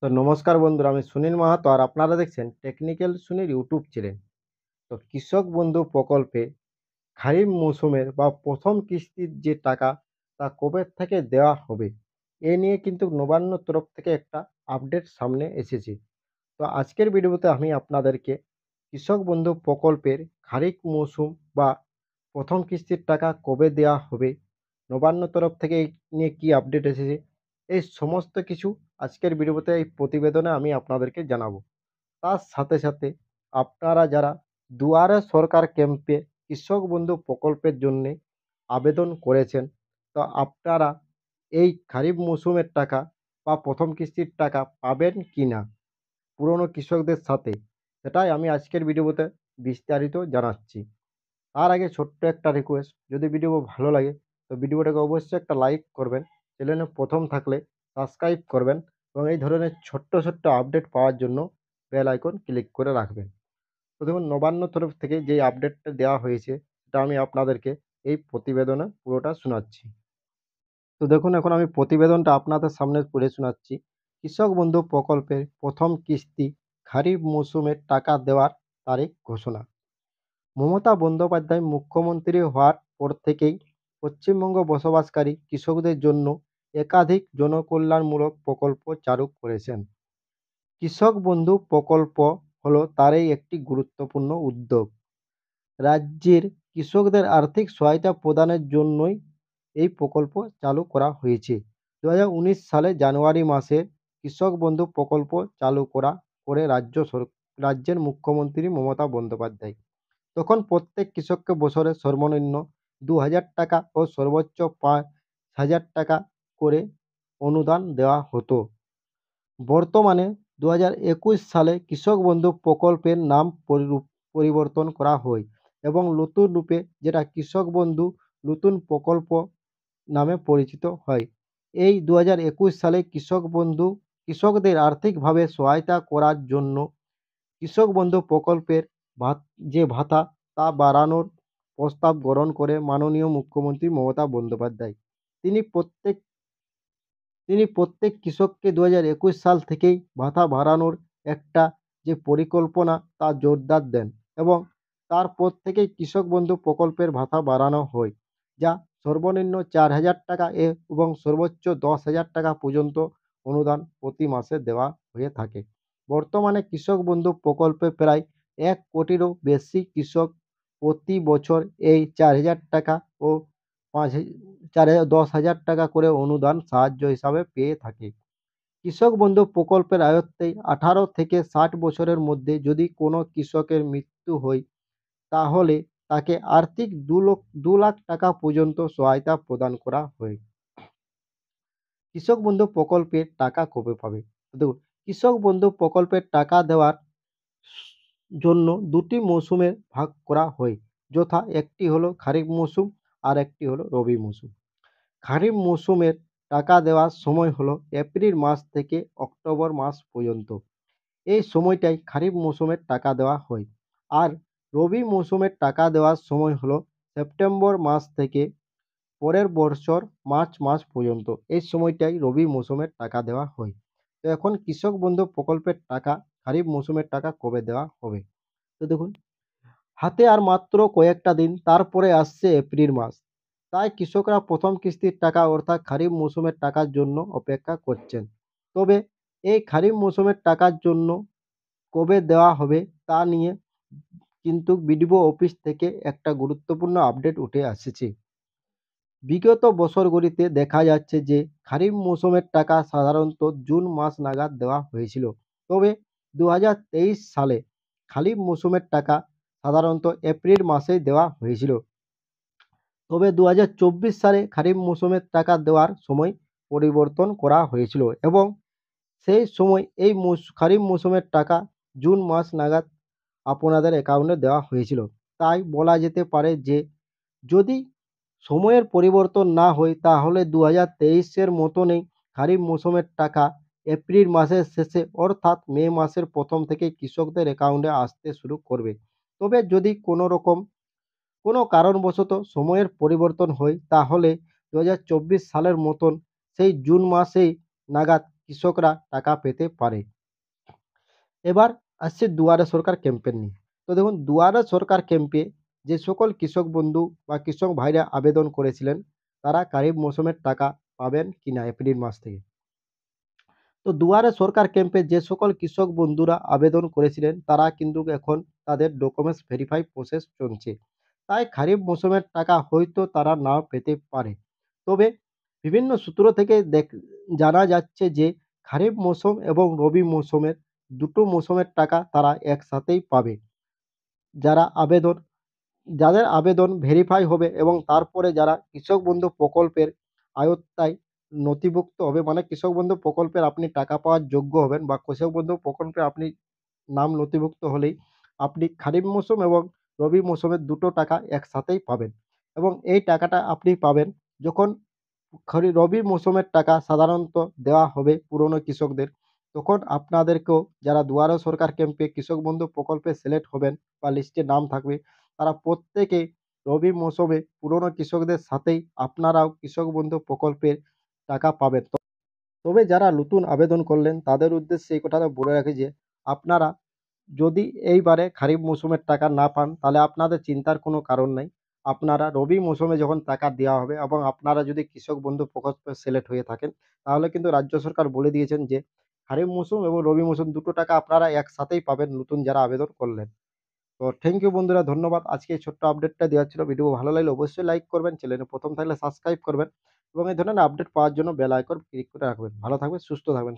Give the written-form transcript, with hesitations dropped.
তো নমস্কার বন্ধুরা, আমি সুনীল মাহাতো আর আপনারা দেখছেন টেকনিক্যাল সুনীল ইউটিউব চ্যানেল। তো কৃষক বন্ধু প্রকল্পে খারিফ মৌসুমের বা প্রথম কিস্তির যে টাকা তা কবে থেকে দেওয়া হবে এ নিয়ে কিন্তু নবান্ন তরফ থেকে একটা আপডেট সামনে এসেছে। তো আজকের ভিডিওতে আমি আপনাদেরকে কৃষক বন্ধু প্রকল্পের খারিফ মৌসুম বা প্রথম কিস্তির টাকা কবে দেওয়া হবে, নবান্ন তরফ থেকে এই নিয়ে কী আপডেট এসেছে, এই সমস্ত কিছু আজকের ভিডিওতে এই প্রতিবেদনে আমি আপনাদেরকে জানাবো। তার সাথে সাথে আপনারা যারা দুয়ারে সরকার ক্যাম্পে কৃষক বন্ধু প্রকল্পের জন্যে আবেদন করেছেন, তো আপনারা এই খারিফ মৌসুমের টাকা বা প্রথম কিস্তির টাকা পাবেন কি না পুরনো কৃষকদের সাথে, সেটাই আমি আজকের ভিডিওতে বিস্তারিত জানাচ্ছি। তার আগে ছোট্ট একটা রিকোয়েস্ট, যদি ভিডিও ভালো লাগে তো ভিডিওটাকে অবশ্যই একটা লাইক করবেন, চ্যানেলে প্রথম থাকলে সাবস্ক্রাইব করবেন এবং এই ধরনের ছোট্ট ছোট্ট আপডেট পাওয়ার জন্য বেল আইকন ক্লিক করে রাখবেন। তো দেখুন, নবান্ন তরফ থেকে যে আপডেটটা দেওয়া হয়েছে সেটা আমি আপনাদেরকে এই প্রতিবেদনে পুরোটা শোনাচ্ছি। তো দেখুন, এখন আমি প্রতিবেদনটা আপনাদের সামনে পড়ে শোনাচ্ছি। কৃষক বন্ধু প্রকল্পের প্রথম কিস্তি খারিফ মৌসুমের টাকা দেওয়ার তারিখ ঘোষণা। মমতা বন্দ্যোপাধ্যায় মুখ্যমন্ত্রী হওয়ার পর থেকেই পশ্চিমবঙ্গ বসবাসকারী কৃষকদের জন্য একাধিক জনকল্যাণমূলক প্রকল্প চালু করেছেন। কৃষক বন্ধু প্রকল্প হলো তারই একটি গুরুত্বপূর্ণ উদ্যোগ। রাজ্যের কৃষকদের আর্থিক সহায়তা প্রদানের জন্যই এই প্রকল্প চালু করা হয়েছে। 2019 সালে জানুয়ারি মাসে কৃষক বন্ধু প্রকল্প চালু করে রাজ্যের মুখ্যমন্ত্রী মমতা বন্দ্যোপাধ্যায়। তখন প্রত্যেক কৃষককে বছরে সর্বনিম্ন 2,000 টাকা ও সর্বোচ্চ 5,000 টাকা করে অনুদান দেওয়া হতো। বর্তমানে 2021 সালে কৃষক বন্ধু প্রকল্পের নাম পরিবর্তন করা হয় এবং নতুন রূপে যেটা কৃষক বন্ধু নতুন প্রকল্প নামে পরিচিত হয়। এই 2021 সালে কৃষক বন্ধু কৃষকদের আর্থিকভাবে সহায়তা করার জন্য কৃষক বন্ধু প্রকল্পের যে ভাতা তা বাড়ানোর প্রস্তাব গ্রহণ করে মাননীয় মুখ্যমন্ত্রী মমতা বন্দ্যোপাধ্যায়। তিনি প্রত্যেক তিনি প্রত্যেক কৃষককে 2021 সাল থেকেই ভাতা বাড়ানোর একটা যে পরিকল্পনা তা জোরদার দেন এবং তারপর থেকেই কৃষক বন্ধু প্রকল্পের ভাতা বাড়ানো হয়, যা সর্বনিম্ন 4,000 টাকা এবং সর্বোচ্চ 10,000 টাকা পর্যন্ত অনুদান প্রতি মাসে দেওয়া হয়ে থাকে। বর্তমানে কৃষক বন্ধু প্রকল্পে প্রায় 1 কোটিরও বেশি কৃষক প্রতি বছর এই 4,000 টাকা ও 10,000 টাকা করে অনুদান সাহায্য হিসাবে পেয়ে থাকে। কৃষক বন্ধু প্রকল্পের আওতায় 18 থেকে 60 বছরের মধ্যে যদি কোনো কৃষকের মৃত্যু হয়, তাহলে তাকে আর্থিক 2 লাখ টাকা পর্যন্ত সহায়তা প্রদান করা হয়। কৃষক বন্ধু প্রকল্পের টাকা কবে পাবে? দেখুন, কৃষক বন্ধু প্রকল্পের টাকা দেওয়ার জন্য 2টি মৌসুমে ভাগ করা হয়, যথা একটি হলো খারিফ মৌসুম আর একটি হলো রবি মৌসুম। খারিফ মৌসুমের টাকা দেওয়ার সময় হলো এপ্রিল মাস থেকে অক্টোবর মাস পর্যন্ত। এই সময়টাই খারিফ মৌসুমের টাকা দেওয়া হয়। আর রবি মৌসুমের টাকা দেওয়ার সময় হলো সেপ্টেম্বর মাস থেকে পরের বছর মার্চ মাস পর্যন্ত। এই সময়টাই রবি মৌসুমের টাকা দেওয়া হয়। তো এখন কৃষক বন্ধু প্রকল্পের টাকা খারিফ মৌসুমের টাকা কবে দেওয়া হবে? তো দেখুন, হাতে আর মাত্র কয়েকটা দিন, তারপরে আসছে এপ্রিল মাস। তাই কৃষকরা প্রথম কিস্তির টাকা অর্থাৎ খারিফ মৌসুমের টাকার জন্য অপেক্ষা করছেন। তবে এই খারিফ মৌসুমের টাকার জন্য কবে দেওয়া হবে তা নিয়ে কিন্তু বিডিও অফিস থেকে একটা গুরুত্বপূর্ণ আপডেট উঠে আসছে। বিগত বছরগুলিতে দেখা যাচ্ছে যে খারিফ মৌসুমের টাকা সাধারণত জুন মাস নাগাদ দেওয়া হয়েছিল। তবে 2023 সালে খারিফ মৌসুমের টাকা সাধারণত এপ্রিল মাসেই দেওয়া হয়েছিল। তবে 2024 সালে খারিফ মৌসুমের টাকা দেওয়ার সময় পরিবর্তন করা হয়েছিল এবং সেই সময় এই খারিফ মৌসুমের টাকা জুন মাস নাগাদ আপনাদের অ্যাকাউন্টে দেওয়া হয়েছিল। তাই বলা যেতে পারে যে যদি সময়ের পরিবর্তন না হয়, তাহলে 2023-এর মতনই খারিফ মৌসুমের টাকা এপ্রিল মাসের শেষে অর্থাৎ মে মাসের প্রথম থেকে কৃষকদের অ্যাকাউন্টে আসতে শুরু করবে। তবে যদি কোনো কারণবশত সময়ের পরিবর্তন হয়, তাহলে 2024 সালের মতন সেই জুন মাসেই নাগাদ কৃষকরা টাকা পেতে পারে। এবার আসছে দুয়ারে সরকার ক্যাম্পেন নিয়ে। তো দেখুন, দুয়ারে সরকার ক্যাম্পে যে সকল কৃষক বন্ধু বা কৃষক ভাইরা আবেদন করেছিলেন, তারা খারিফ মৌসুমের টাকা পাবেন কিনা এপ্রিল মাস থেকে। তো দুয়ারে সরকার ক্যাম্পে যে সকল কৃষক বন্ধুরা আবেদন করেছিলেন, তারা কিন্তু এখন তাদের ডকুমেন্টস ভেরিফাই প্রসেস চলছে। তাই খারিফ মৌসুমের টাকা হয়তো তারা নাও পেতে পারে। তবে বিভিন্ন সূত্র থেকে জানা যাচ্ছে যে খারিফ মৌসুম এবং রবি মৌসুমের দুটো মৌসুমের টাকা তারা একসাথেই পাবে। যারা আবেদন যাদের আবেদন ভেরিফাই হবে এবং তারপরে যারা কৃষক বন্ধু প্রকল্পের আওতায় নথিভুক্ত হবে, মানে কৃষক বন্ধু প্রকল্পের আপনি টাকা পাওয়ার যোগ্য হবেন বা কৃষক বন্ধু প্রকল্পে আপনি নাম নথিভুক্ত হলেই আপনি খারিফ মৌসুম এবং রবি মৌসুমের দুটো টাকা একসাথেই পাবেন। এবং এই টাকাটা আপনি পাবেন যখন রবি মৌসুমের টাকা সাধারণত দেওয়া হবে পুরনো কৃষকদের, তখন আপনাদেরকেও যারা দুয়ারে সরকার ক্যাম্পে কৃষক বন্ধু প্রকল্পে সিলেক্ট হবেন বা লিস্টে নাম থাকবে, তারা প্রত্যেকে রবি মৌসুমে পুরনো কৃষকদের সাথেই আপনারাও কৃষক বন্ধু প্রকল্পের টাকা পাবেন। তবে যারা নতুন আবেদন করলেন তাদের উদ্দেশ্যে এই কথাটা বলে রাখি যে আপনারা যদি এইবারে খারিফ মৌসুমের টাকা না পান, তাহলে আপনাদের চিন্তার কোনো কারণ নাই। আপনারা রবি মৌসুমে যখন টাকা দেওয়া হবে এবং আপনারা যদি কৃষক বন্ধু প্রকল্পে সিলেক্ট হয়ে থাকেন, তাহলে কিন্তু রাজ্য সরকার বলে দিয়েছেন যে খারিফ মৌসুম এবং রবি মৌসুম দুটো টাকা আপনারা একসাথেই পাবেন নতুন যারা আবেদন করলেন। তো থ্যাংক ইউ বন্ধুরা, ধন্যবাদ। আজকে এই ছোট্ট আপডেটটা দেওয়ার ছিল। ভিডিও ভালো লাগলে অবশ্যই লাইক করবেন, চ্যানেলে প্রথম থাকলে সাবস্ক্রাইব করবেন এবং এই ধরনের আপডেট পাওয়ার জন্য বেল আইকন ক্লিক করে রাখবেন। ভালো থাকবেন, সুস্থ থাকবেন।